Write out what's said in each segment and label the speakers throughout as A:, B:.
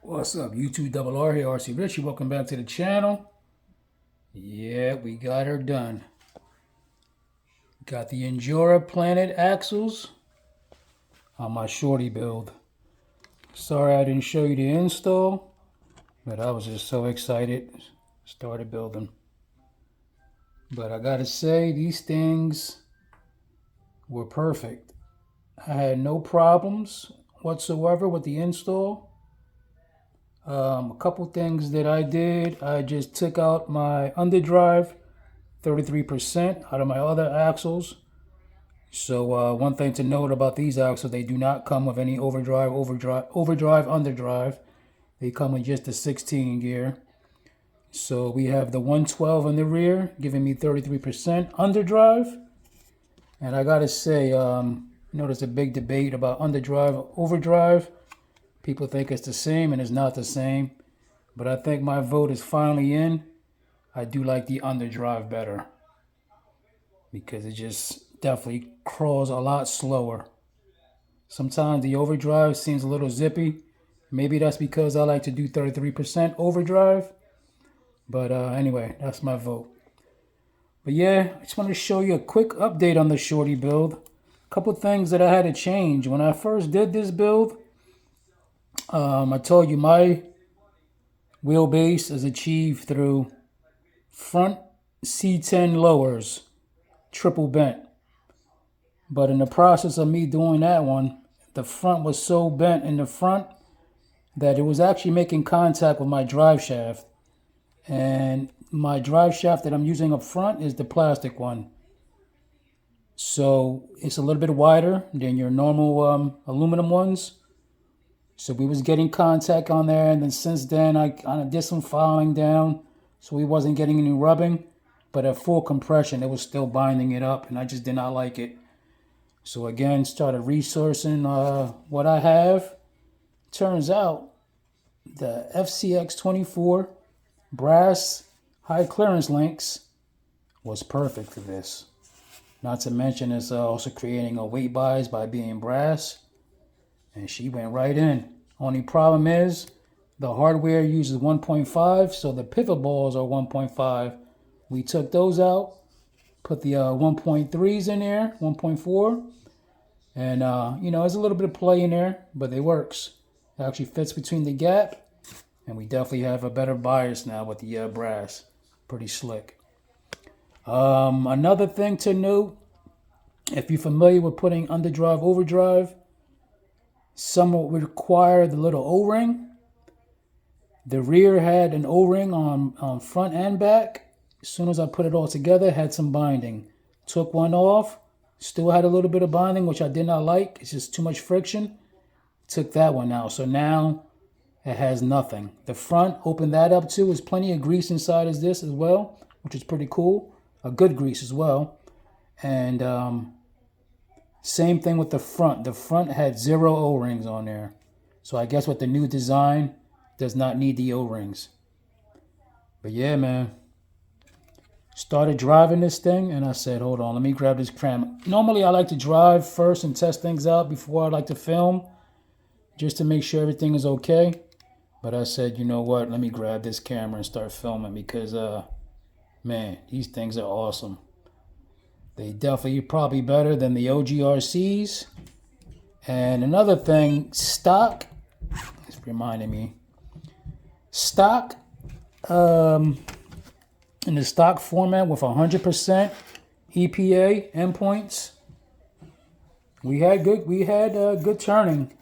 A: What's up, YouTube Double R here, RC Richie. Welcome back to the channel. Yeah, we got her done. Got the Injora Planet axles on my shorty build. Sorry I didn't show you the install, but I was just so excited. Started building. But I gotta say, these things were perfect. I had no problems whatsoever with the install. A couple things that I did, I just took out my underdrive 33% out of my other axles. So one thing to note about these axles, they do not come with any overdrive, underdrive. They come with just the 16 gear. So we have the 112 in the rear, giving me 33% underdrive. And I gotta say, there's a big debate about underdrive, overdrive. People think it's the same, and it's not the same. But I think my vote is finally in. I do like the underdrive better because it just definitely crawls a lot slower. Sometimes the overdrive seems a little zippy. Maybe that's because I like to do 33% overdrive. But anyway, that's my vote. But yeah, I just want to show you a quick update on the shorty build. A couple things that I had to change. When I first did this build, I told you my wheelbase is achieved through front C10 lowers, triple bent. But in the process of me doing that one, the front was so bent in the front that it was actually making contact with my drive shaft. And my drive shaft that I'm using up front is the plastic one. So it's a little bit wider than your normal aluminum ones. So we was getting contact on there, and then since then I kind of did some filing down, so we wasn't getting any rubbing. But at full compression, it was still binding it up, and I just did not like it. So again, started resourcing what I have. Turns out the SCX24 brass high clearance links was perfect for this. Not to mention it's also creating a weight bias by being brass. And she went right in. Only problem is the hardware uses 1.5, so the pivot balls are 1.5. We took those out, put the 1.3s in there, 1.4. And, there's a little bit of play in there, but it works. It actually fits between the gap. And we definitely have a better bias now with the brass. Pretty slick. Another thing to note, if you're familiar with putting underdrive, overdrive, some will require the little O-ring. The rear had an O-ring on front and back. As soon as I put it all together, it had some binding. Took one off, still had a little bit of binding, which I did not like. It's just too much friction. Took that one out. So now it has nothing. The front, opened that up too. There's plenty of grease inside as this as well, which is pretty cool. A good grease as well. And same thing with the front. The front had 0 O-rings on there. So I guess with the new design, does not need the O-rings. But yeah, man. Started driving this thing, and I said, hold on, let me grab this cram. Normally, I like to drive first and test things out before I like to film, just to make sure everything is okay. But I said, you know what, let me grab this camera and start filming because, man, these things are awesome. They definitely probably better than the OGRCs. And another thing, stock. It's reminding me. Stock. In the stock format with 100% EPA endpoints. We had good turning.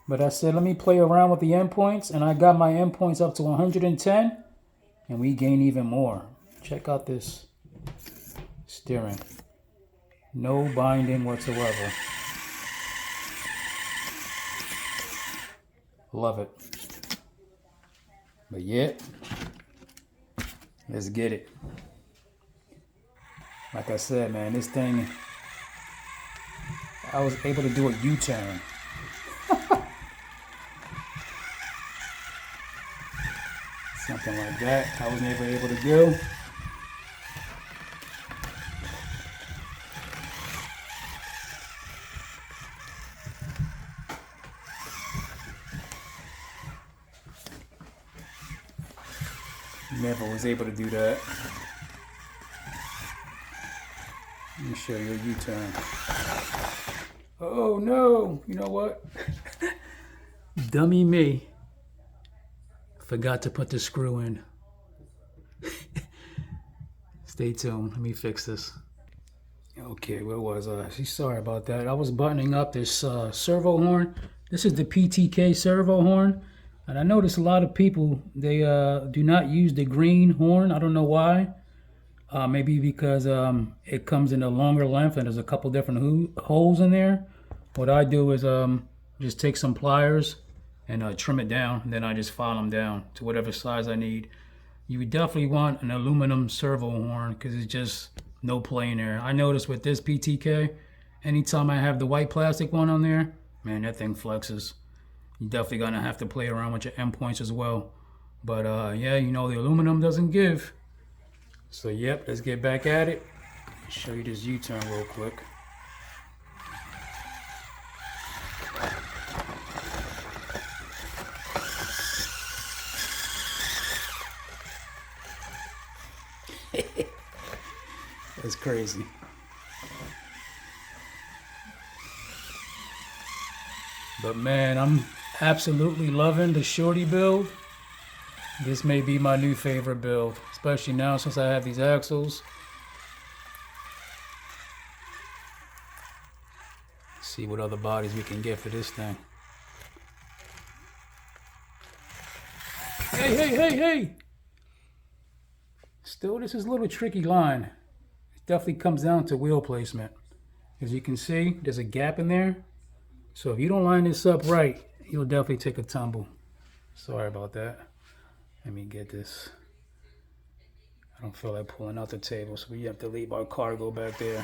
A: But I said, let me play around with the endpoints. And I got my endpoints up to 110. And we gain even more. Check out this steering. No binding whatsoever. Love it. But yeah, let's get it. Like I said, man, this thing, I was able to do a U-turn. Something like that I was never able to do. Never was able to do that. Let me show you a U-turn. Oh no, you know what? Dummy me. Forgot to put the screw in. Stay tuned, let me fix this. Okay, where was I? Sorry about that. I was buttoning up this servo horn. This is the PTK servo horn. And I noticed a lot of people, they do not use the green horn. I don't know why. Maybe because it comes in a longer length and there's a couple different holes in there. What I do is just take some pliers and trim it down. And then I just file them down to whatever size I need. You would definitely want an aluminum servo horn because it's just no play in there. I noticed with this PTK, anytime I have the white plastic one on there, man, that thing flexes. You're definitely gonna have to play around with your endpoints as well. But yeah, you know, the aluminum doesn't give. So yep, let's get back at it. Show you this U-turn real quick. That's crazy. But man, I'm absolutely loving the shorty build. This may be my new favorite build, especially now since I have these axles. Let's see what other bodies we can get for this thing. Hey! Still, this is a little tricky line. It definitely comes down to wheel placement. As you can see, there's a gap in there. So if you don't line this up right, you'll definitely take a tumble. Sorry about that. Let me get this. I don't feel like pulling out the table, so we have to leave our cargo back there.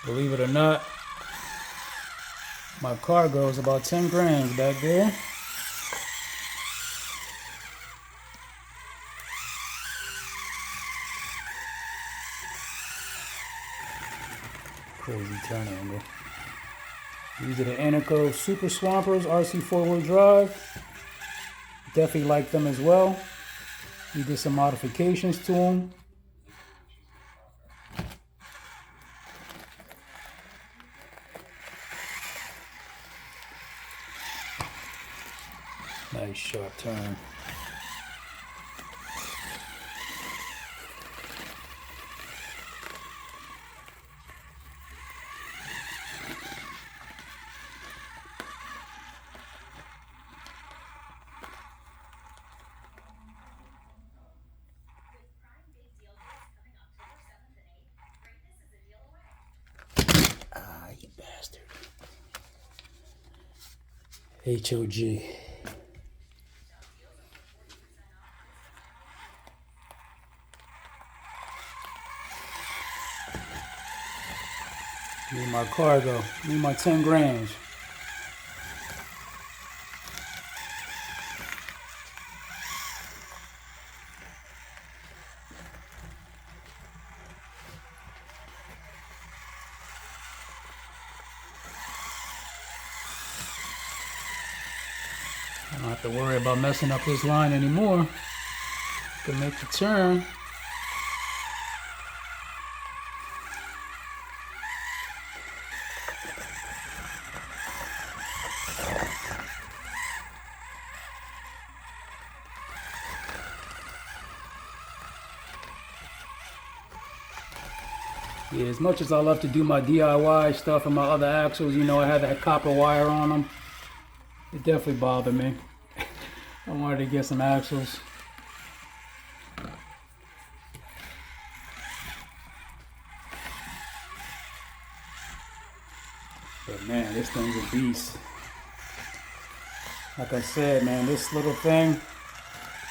A: Believe it or not, my cargo is about 10 grams back there. Crazy turn angle. These are the Anaco Super Swampers, RC 4-wheel drive. Definitely like them as well. We did some modifications to them. Nice sharp turn. Ah, you bastard. HOG. Need my cargo. Need my 10 grams. I don't have to worry about messing up this line anymore. Can make the turn. Yeah, as much as I love to do my DIY stuff and my other axles, you know, I had that copper wire on them. It definitely bothered me. I wanted to get some axles. But man, this thing's a beast. Like I said, man, this little thing,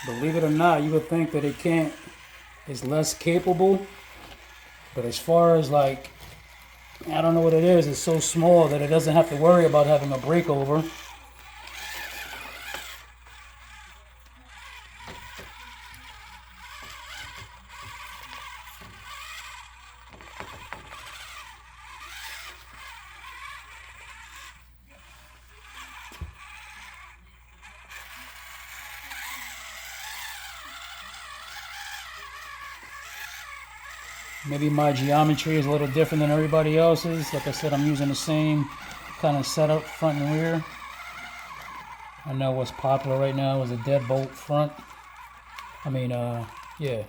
A: believe it or not, you would think that it's less capable. But as far as like, I don't know what it is, it's so small that it doesn't have to worry about having a breakover. Maybe my geometry is a little different than everybody else's. Like I said, I'm using the same kind of setup, front and rear. I know what's popular right now is a deadbolt front. I mean, yeah.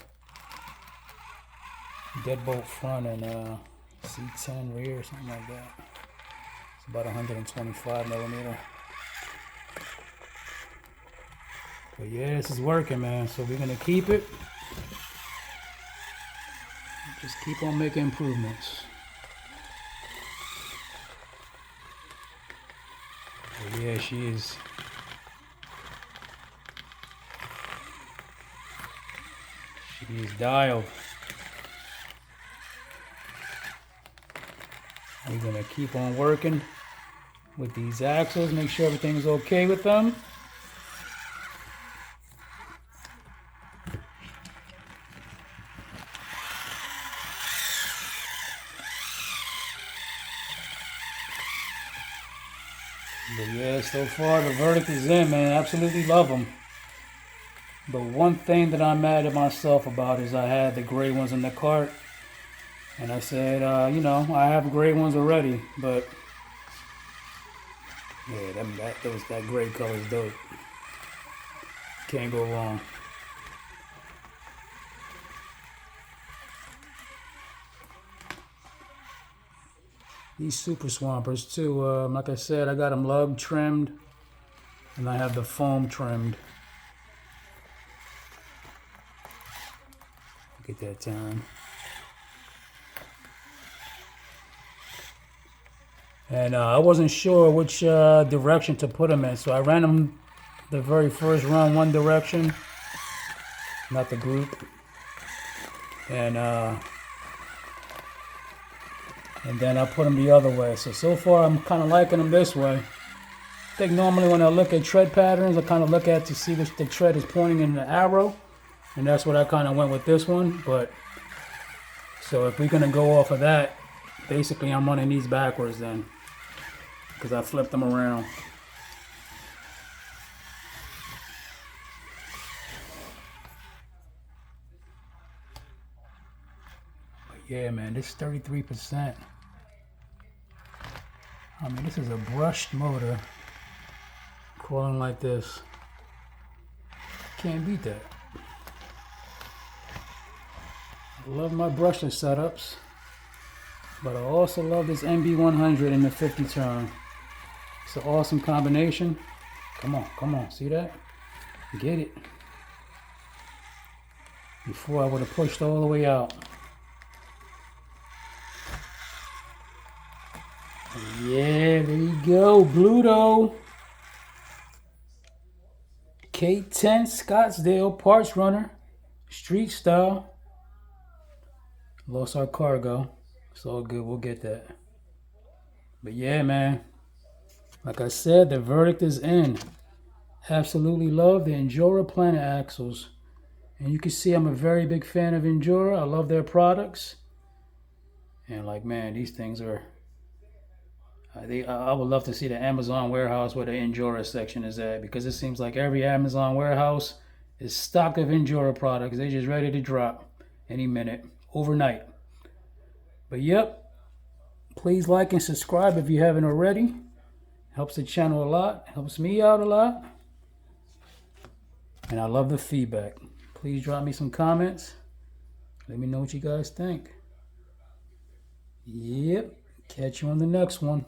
A: Deadbolt front and C10 rear, something like that. It's about 125 millimeter. But yeah, this is working, man. So we're gonna keep it. Just keep on making improvements. But yeah, she is. She is dialed. We're gonna keep on working with these axles, make sure everything's okay with them. But yeah, so far the verdict is in, man. Absolutely love them. The one thing that I'm mad at myself about is I had the gray ones in the cart. And I said, you know, I have gray ones already. But yeah, that gray color is dope. Can't go wrong. These Super Swampers too, like I said, I got them lug trimmed and I have the foam trimmed. Get that time. And I wasn't sure which direction to put them in, so I ran them the very first run one direction, not the group. And then I put them the other way. So far I'm kind of liking them this way. I think normally when I look at tread patterns, I kind of look at to see which the tread is pointing in the arrow. And that's what I kind of went with this one. But so if we're going to go off of that, basically I'm running these backwards then, because I flipped them around. But yeah, man, this 33%. I mean, this is a brushed motor crawling like this. Can't beat that. I love my brushless setups, but I also love this MB100 in the 50 turn. It's an awesome combination. Come on, see that? Get it. Before I would have pushed all the way out. Yeah, there you go, Bluto. K10 Scottsdale parts runner, street style. Lost our cargo. It's all good, we'll get that. But yeah, man, like I said, the verdict is in. Absolutely love the Injora Planet axles. And you can see I'm a very big fan of Injora. I love their products. And like, man, these things are... I would love to see the Amazon warehouse where the Injora section is at, because it seems like every Amazon warehouse is stocked of Injora products. They're just ready to drop any minute, overnight. But yep, please like and subscribe if you haven't already. Helps the channel a lot, helps me out a lot. And I love the feedback. Please drop me some comments. Let me know what you guys think. Yep, catch you on the next one.